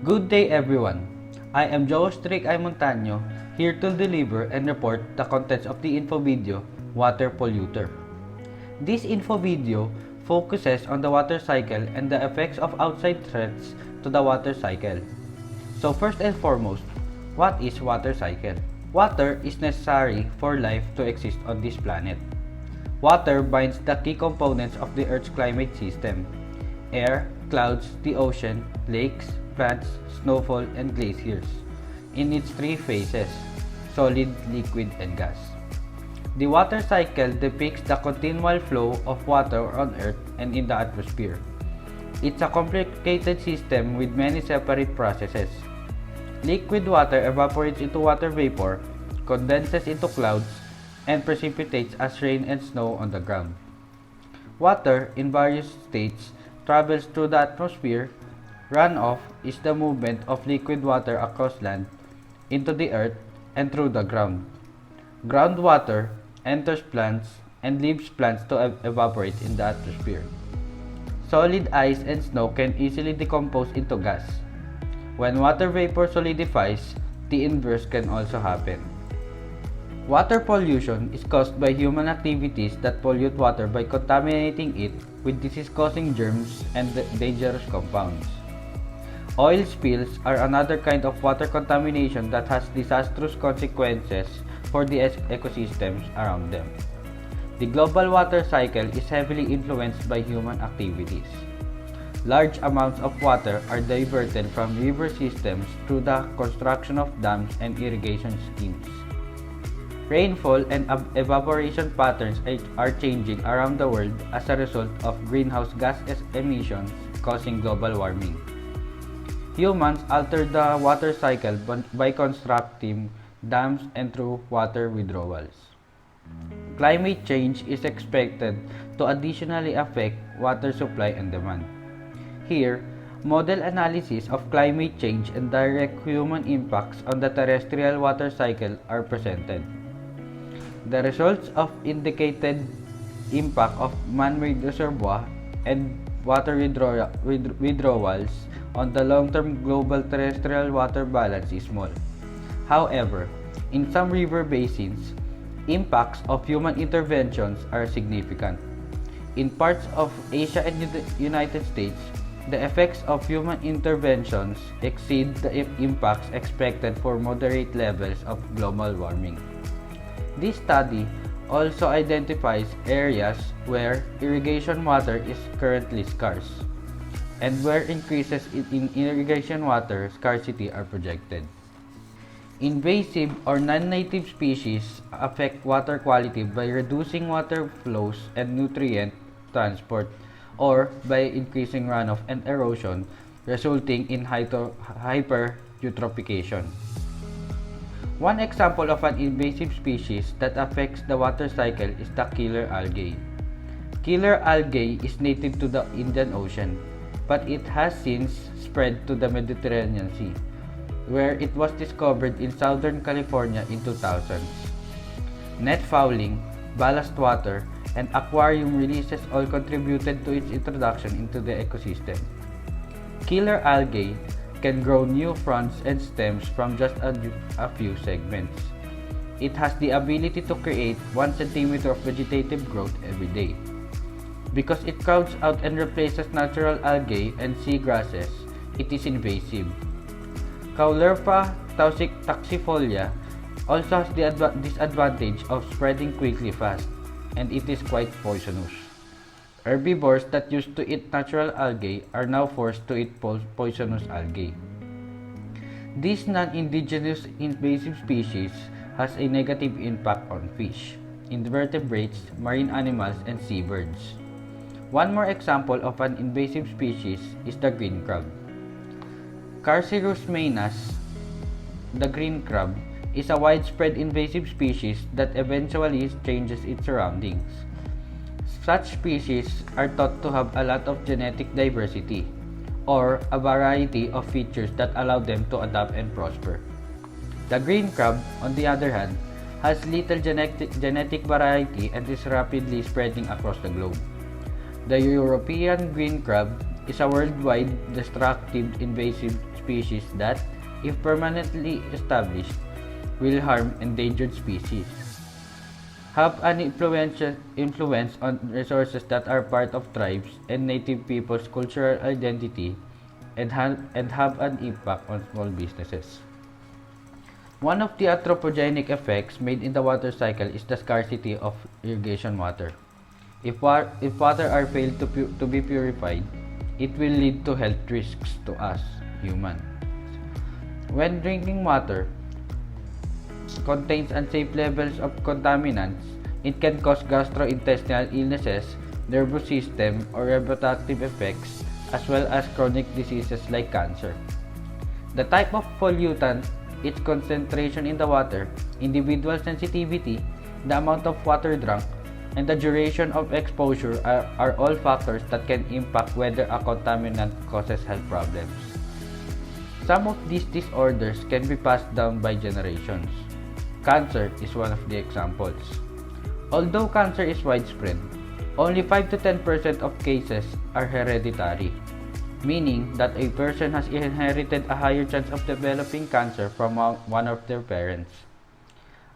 Good day everyone. I am Joe Montaño, here to deliver and report the contents of the info video, Water Polluter. This info video focuses on the water cycle and the effects of outside threats to the water cycle. So first and foremost, what is water cycle? Water is necessary for life to exist on this planet. Water binds the key components of the Earth's climate system: air, clouds, the ocean, lakes, plants, snowfall, and glaciers, in its three phases: solid, liquid, and gas. The water cycle depicts the continual flow of water on Earth and in the atmosphere. It's a complicated system with many separate processes. Liquid water evaporates into water vapor, condenses into clouds, and precipitates as rain and snow on the ground. Water, in various states, travels through the atmosphere. Runoff is the movement of liquid water across land, into the earth, and through the ground. Groundwater enters plants and leaves plants to evaporate in the atmosphere. Solid ice and snow can easily decompose into gas. When water vapor solidifies, the inverse can also happen. Water pollution is caused by human activities that pollute water by contaminating it with disease-causing germs and dangerous compounds. Oil spills are another kind of water contamination that has disastrous consequences for the ecosystems around them. The global water cycle is heavily influenced by human activities. Large amounts of water are diverted from river systems through the construction of dams and irrigation schemes. Rainfall and evaporation patterns are changing around the world as a result of greenhouse gas emissions causing global warming. Humans alter the water cycle by constructing dams and through water withdrawals. Climate change is expected to additionally affect water supply and demand. Here, model analysis of climate change and direct human impacts on the terrestrial water cycle are presented. The results of indicated impact of man-made reservoir and water withdrawals on the long-term global terrestrial water balance is small. However, in some river basins, impacts of human interventions are significant. In parts of Asia and the United States, the effects of human interventions exceed the impacts expected for moderate levels of global warming. This study also identifies areas where irrigation water is currently scarce, and where increases in irrigation water scarcity are projected. Invasive or non-native species affect water quality by reducing water flows and nutrient transport, or by increasing runoff and erosion, resulting in hyper-eutrophication. One example of an invasive species that affects the water cycle is the killer algae. Killer algae is native to the Indian Ocean, but it has since spread to the Mediterranean Sea, where it was discovered in Southern California in 2000s. Net fouling, ballast water, and aquarium releases all contributed to its introduction into the ecosystem. Killer algae can grow new fronds and stems from just a few segments. It has the ability to create 1 centimeter of vegetative growth every day. Because it crowds out and replaces natural algae and seagrasses, it is invasive. Caulerpa taxifolia also has the disadvantage of spreading quickly fast, and it is quite poisonous. Herbivores that used to eat natural algae are now forced to eat poisonous algae. This non-indigenous invasive species has a negative impact on fish, invertebrates, marine animals, and seabirds. One more example of an invasive species is the green crab. Carcerus manus, the green crab, is a widespread invasive species that eventually changes its surroundings. Such species are thought to have a lot of genetic diversity, or a variety of features that allow them to adapt and prosper. The green crab, on the other hand, has little genetic variety and is rapidly spreading across the globe. The European green crab is a worldwide destructive invasive species that, if permanently established, will harm endangered species, have an influence on resources that are part of tribes and native people's cultural identity, and have an impact on small businesses. One of the anthropogenic effects made in the water cycle is the scarcity of irrigation water. If water are failed to be purified, it will lead to health risks to us, humans. When drinking water contains unsafe levels of contaminants, it can cause gastrointestinal illnesses, nervous system or reproductive effects, as well as chronic diseases like cancer. The type of pollutant, its concentration in the water, individual sensitivity, the amount of water drunk, and the duration of exposure are all factors that can impact whether a contaminant causes health problems. Some of these disorders can be passed down by generations. Cancer is one of the examples. Although cancer is widespread, only 5 to 10% of cases are hereditary, meaning that a person has inherited a higher chance of developing cancer from one of their parents.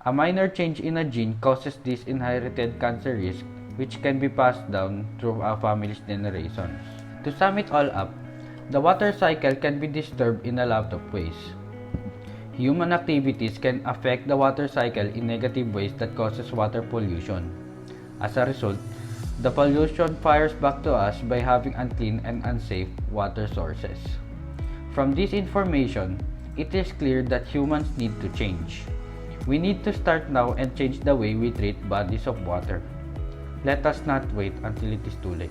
A minor change in a gene causes this inherited cancer risk, which can be passed down through a family's generations. To sum it all up, the water cycle can be disturbed in a lot of ways. Human activities can affect the water cycle in negative ways that causes water pollution. As a result, the pollution fires back to us by having unclean and unsafe water sources. From this information, it is clear that humans need to change. We need to start now and change the way we treat bodies of water. Let us not wait until it is too late.